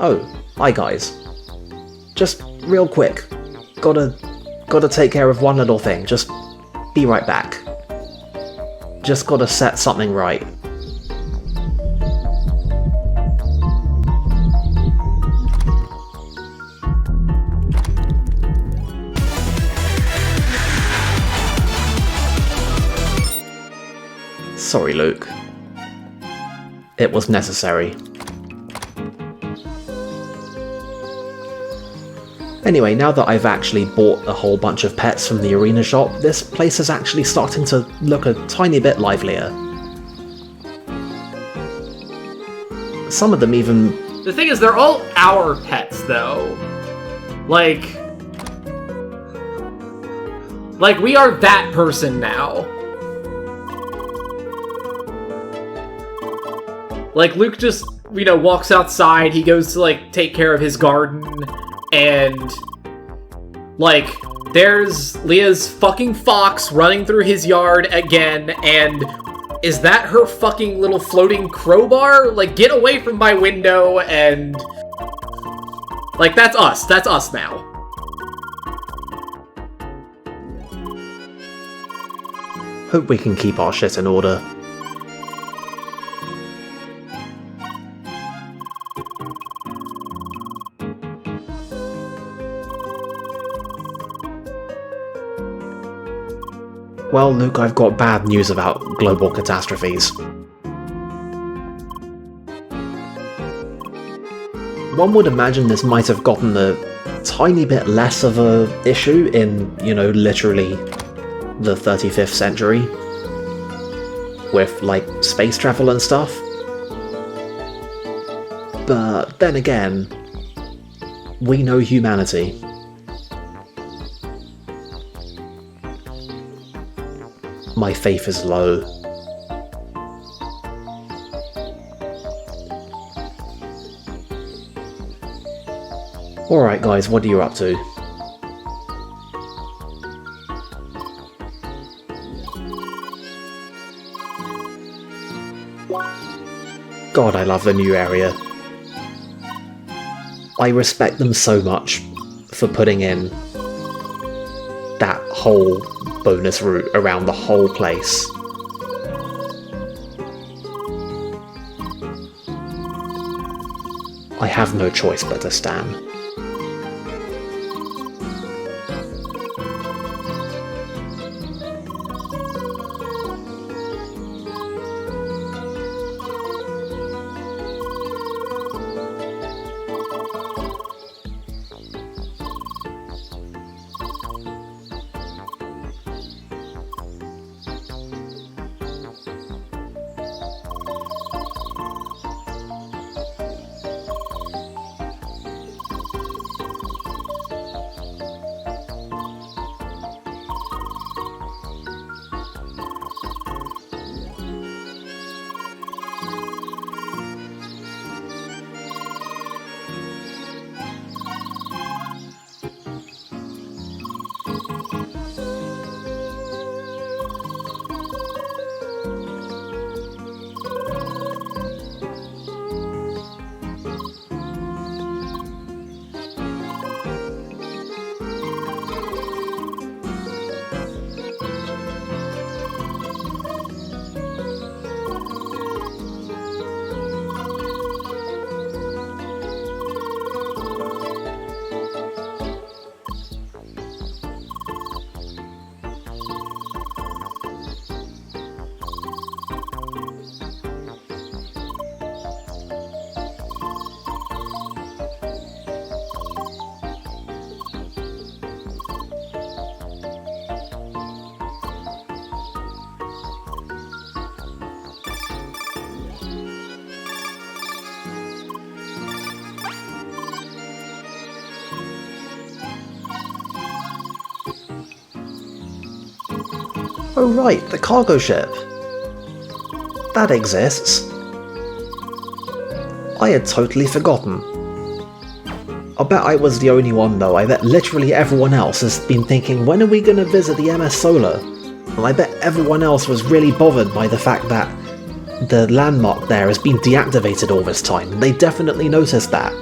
Oh, hi guys. Just real quick. Gotta take care of one little thing. Just be right back. Just gotta set something right. Sorry, Luke. It was necessary. Anyway, now that I've actually bought a whole bunch of pets from the arena shop, this place is actually starting to look a tiny bit livelier. Some of them even... The thing is, they're all our pets, though. Like, we are that person now. Like, Luke just, walks outside, he goes to, take care of his garden, and, there's Leah's fucking fox running through his yard again, and is that her fucking little floating crowbar? Get away from my window, and, that's us now. Hope we can keep our shit in order. Well, Luke, I've got bad news about global catastrophes. One would imagine this might have gotten a tiny bit less of a issue in, literally the 35th century. With, space travel and stuff. But then again, we know humanity. My faith is low. Alright guys, what are you up to? God, I love the new area. I respect them so much for putting in that whole bonus route around the whole place. I have no choice but to stan. Oh right, the cargo ship. That exists. I had totally forgotten. I bet I was the only one though. I bet literally everyone else has been thinking, when are we going to visit the MS Solar? And I bet everyone else was really bothered by the fact that the landmark there has been deactivated all this time, and they definitely noticed that.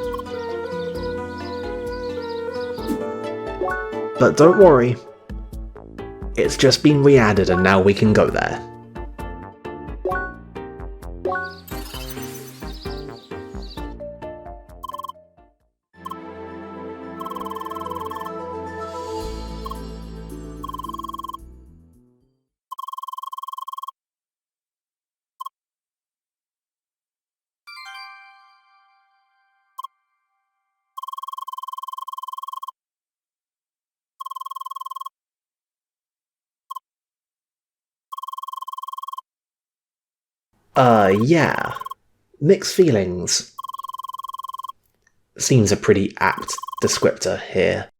But don't worry, it's just been re-added and now we can go there. Yeah. Mixed feelings seems a pretty apt descriptor here.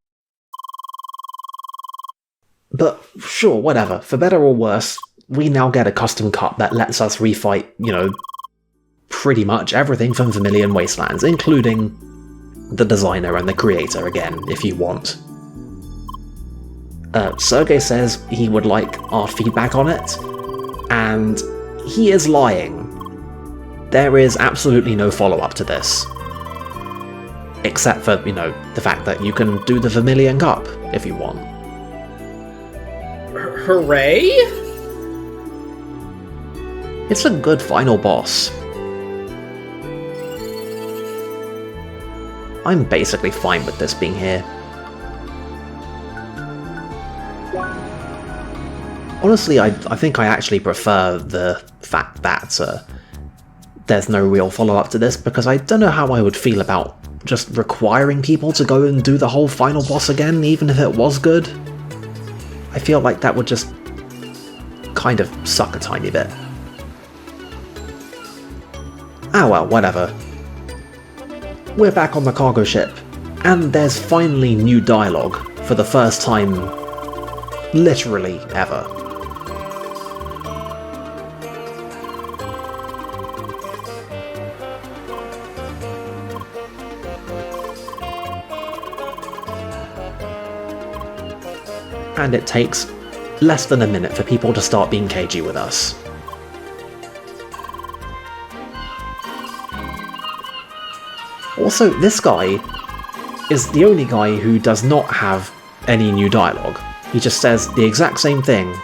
But sure, whatever. For better or worse, we now get a custom cut that lets us refight, pretty much everything from Vermilion Wastelands, including the designer and the creator again, if you want. Sergey says he would like our feedback on it, and he is lying. There is absolutely no follow-up to this. Except for, the fact that you can do the Vermilion Cup if you want. Hooray? It's a good final boss. I'm basically fine with this being here. Honestly, I think I actually prefer the fact that there's no real follow-up to this, because I don't know how I would feel about just requiring people to go and do the whole final boss again, even if it was good. I feel like that would just kind of suck a tiny bit. Ah well, whatever. We're back on the cargo ship, and there's finally new dialogue for the first time, literally ever. And it takes less than a minute for people to start being cagey with us. Also, this guy is the only guy who does not have any new dialogue. He just says the exact same thing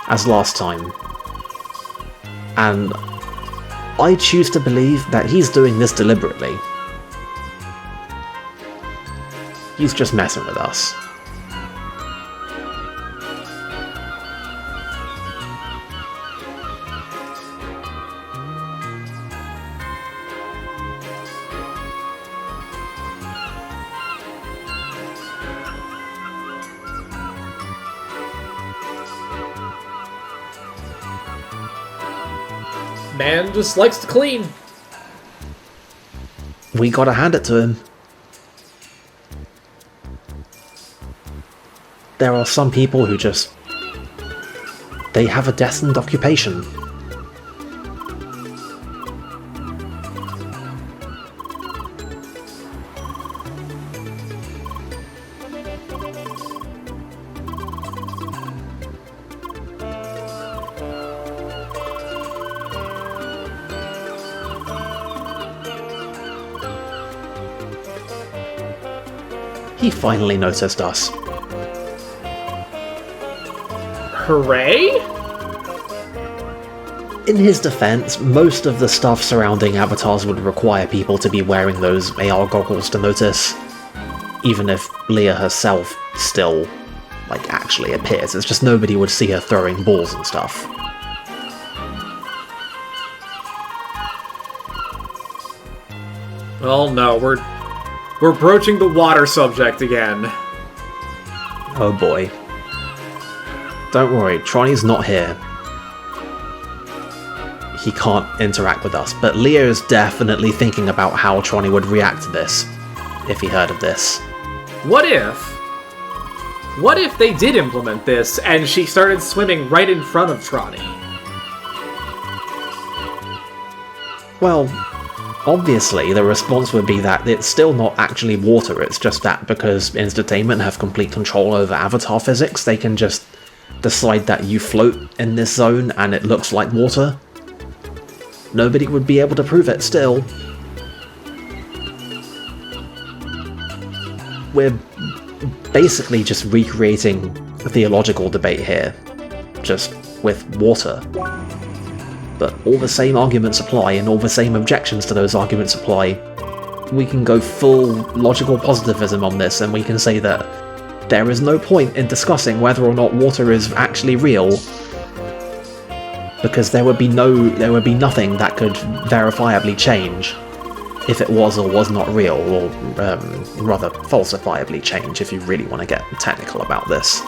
as last time. And I choose to believe that he's doing this deliberately. He's just messing with us. Man just likes to clean. We gotta hand it to him. There are some people who just... they have a destined occupation. He finally noticed us. Hooray? In his defense, most of the stuff surrounding avatars would require people to be wearing those AR goggles to notice. Even if Leah herself still, actually appears. It's just nobody would see her throwing balls and stuff. Well, no, we're broaching the water subject again. Oh boy. Don't worry, Tronny's not here. He can't interact with us, but Leo is definitely thinking about how Tronny would react to this, if he heard of this. What if they did implement this, and she started swimming right in front of Tronny? Well, obviously the response would be that it's still not actually water, it's just that because Instatainment have complete control over avatar physics, they can just decide that you float in this zone and it looks like water. Nobody would be able to prove it still. We're basically just recreating a theological debate here, just with water. But all the same arguments apply, and all the same objections to those arguments apply. We can go full logical positivism on this, and we can say that there is no point in discussing whether or not water is actually real, because there would be nothing that could verifiably change if it was or was not real, or rather falsifiably change if you really want to get technical about this.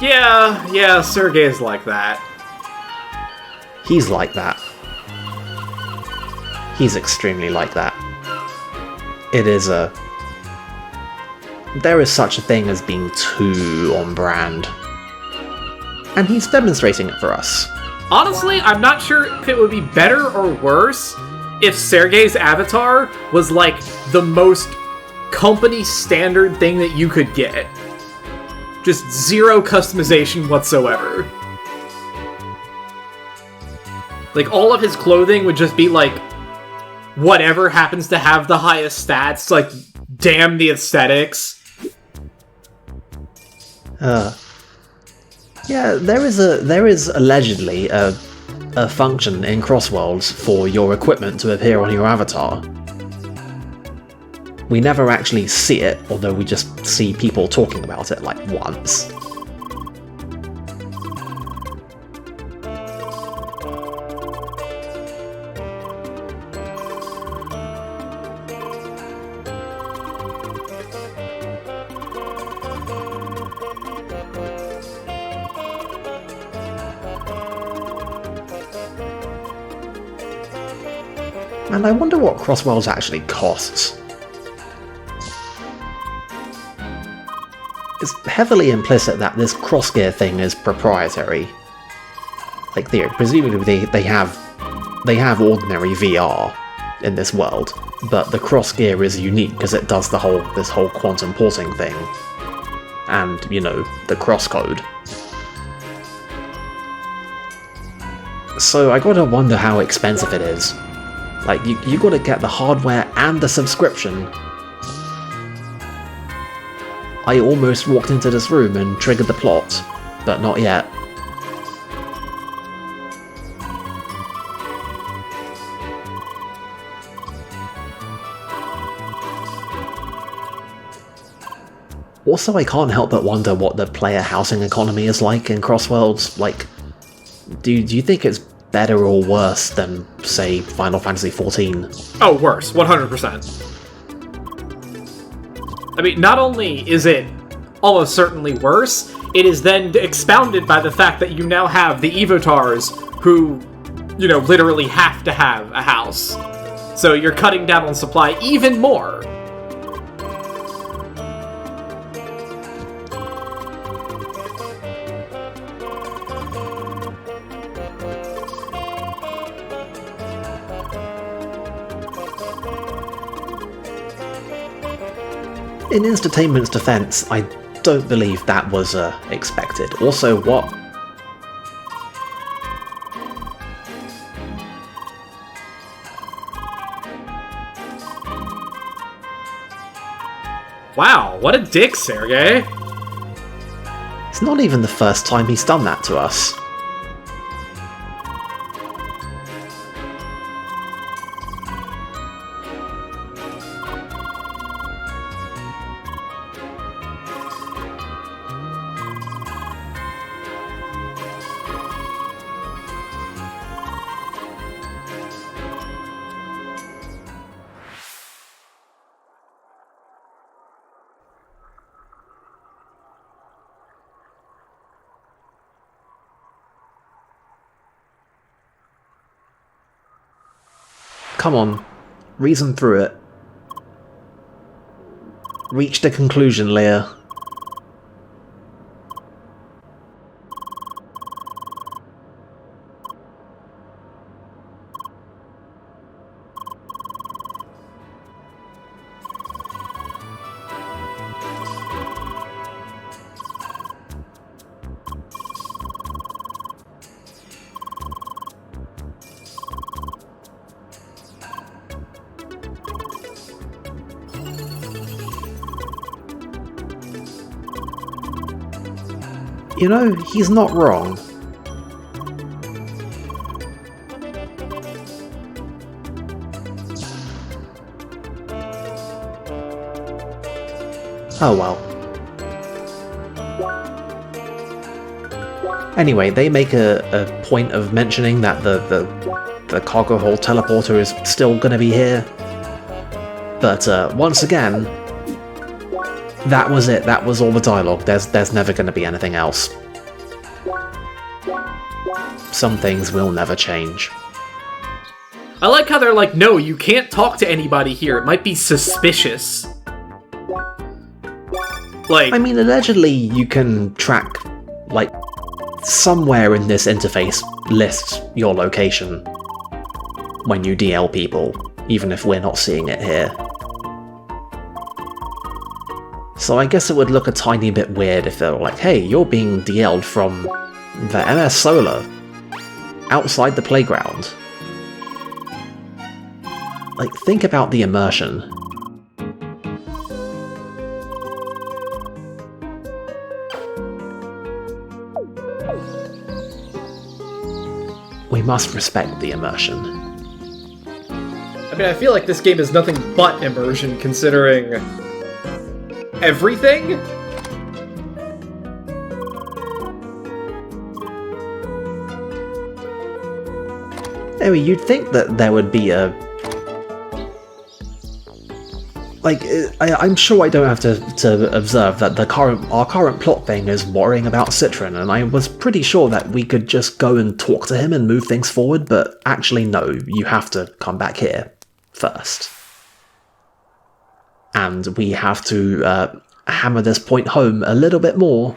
Yeah, Sergey's like that. He's like that. He's extremely like that. There is such a thing as being too on brand. And he's demonstrating it for us. Honestly, I'm not sure if it would be better or worse if Sergey's avatar was like the most company standard thing that you could get. Just zero customization whatsoever. Like, all of his clothing would just be like, whatever happens to have the highest stats, like, damn the aesthetics. Yeah, there is allegedly a function in Crossworlds for your equipment to appear on your avatar. We never actually see it, although we just see people talking about it like once. And I wonder what Crossworlds actually costs. It's heavily implicit that this cross-gear thing is proprietary. Like, presumably they have ordinary VR in this world, but the cross-gear is unique because it does this whole quantum porting thing. And, you know, the CrossCode. So I gotta wonder how expensive it is. Like, you gotta get the hardware and the subscription. I almost walked into this room and triggered the plot, but not yet. Also, I can't help but wonder what the player housing economy is like in Crossworlds. Like, do you think it's better or worse than, say, Final Fantasy XIV? Oh, worse, 100%. I mean, not only is it almost certainly worse, it is then expounded by the fact that you now have the Evotars who, you know, literally have to have a house. So you're cutting down on supply even more. In Instatainment's defense, I don't believe that was expected. Also, what? Wow, what a dick, Sergey. It's not even the first time he's done that to us. Come on, reason through it. Reach the conclusion, Leia. You know, he's not wrong. Oh well. Anyway, they make a point of mentioning that the cargo hold teleporter is still gonna be here. But once again, that was it. That was all the dialogue. There's never gonna be anything else. Some things will never change. I like how they're like, no, you can't talk to anybody here. It might be suspicious. Like, I mean, allegedly you can track, like, somewhere in this interface list your location when you DL people, even if we're not seeing it here. So I guess it would look a tiny bit weird if they were like, hey, you're being DL'd from the MS Solar outside the playground. Like, think about the immersion. We must respect the immersion. I mean, I feel like this game is nothing but immersion, considering everything? Anyway, you'd think that there would be a... Like, I'm sure I don't have to observe that our current plot thing is worrying about Citron, and I was pretty sure that we could just go and talk to him and move things forward, but actually no, you have to come back here first. And we have to hammer this point home a little bit more.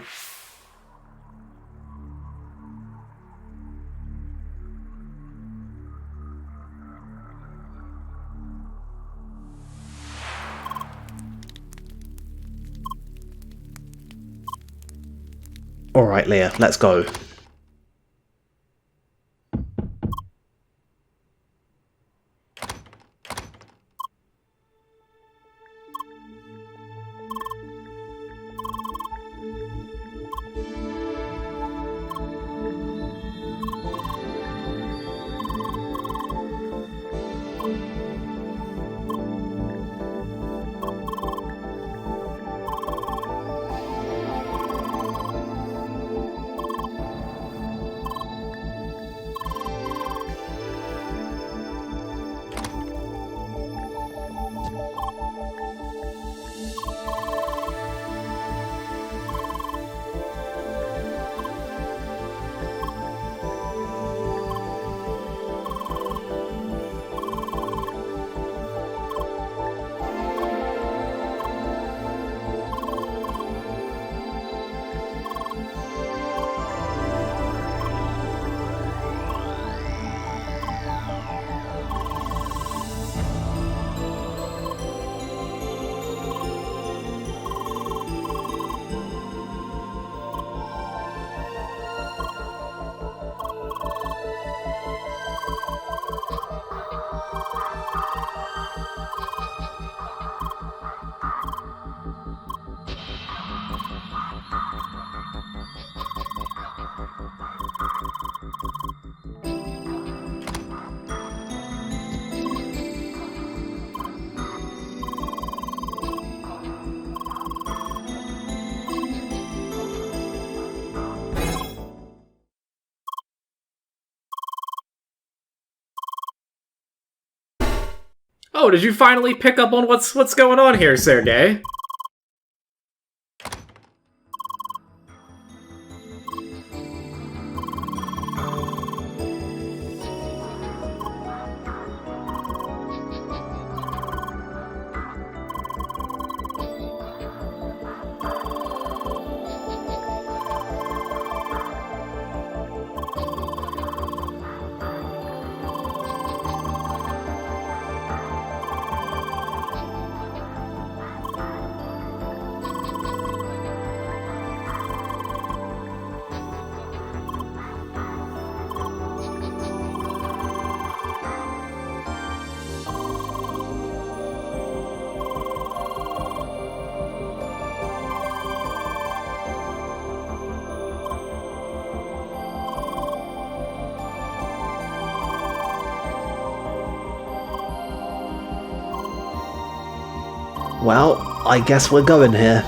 Alright, Leah, let's go. Oh, did you finally pick up on what's going on here, Sergey? Well, I guess we're going here.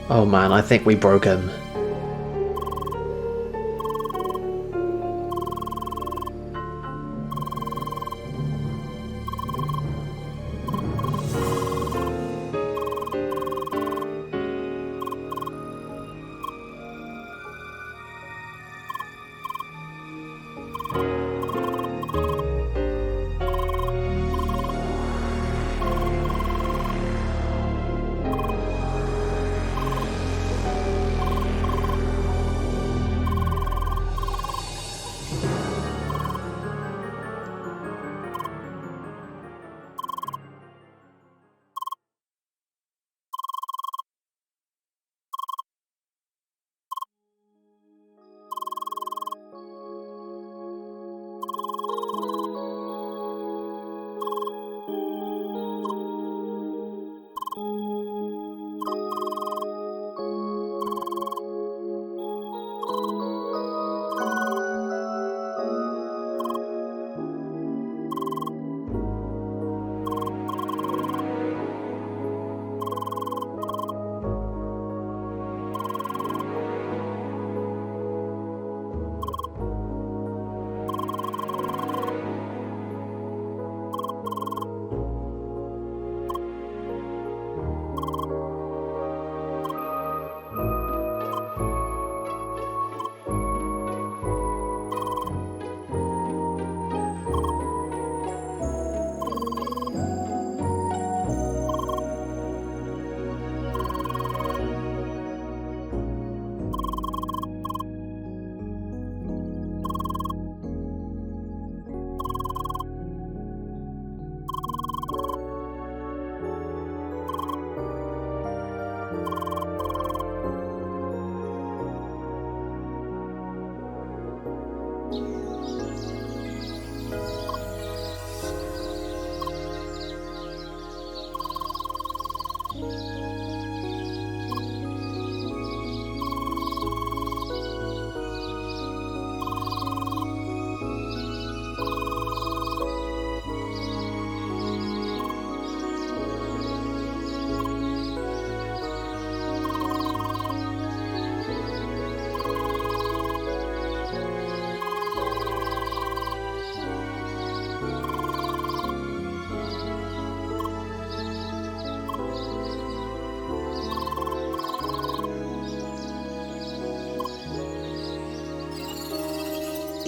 Oh man, I think we broke him.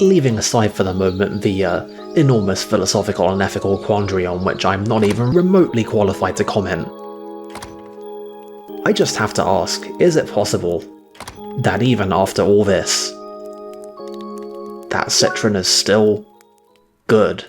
Leaving aside for the moment the enormous philosophical and ethical quandary on which I'm not even remotely qualified to comment, I just have to ask, is it possible that even after all this, that Citron is still good?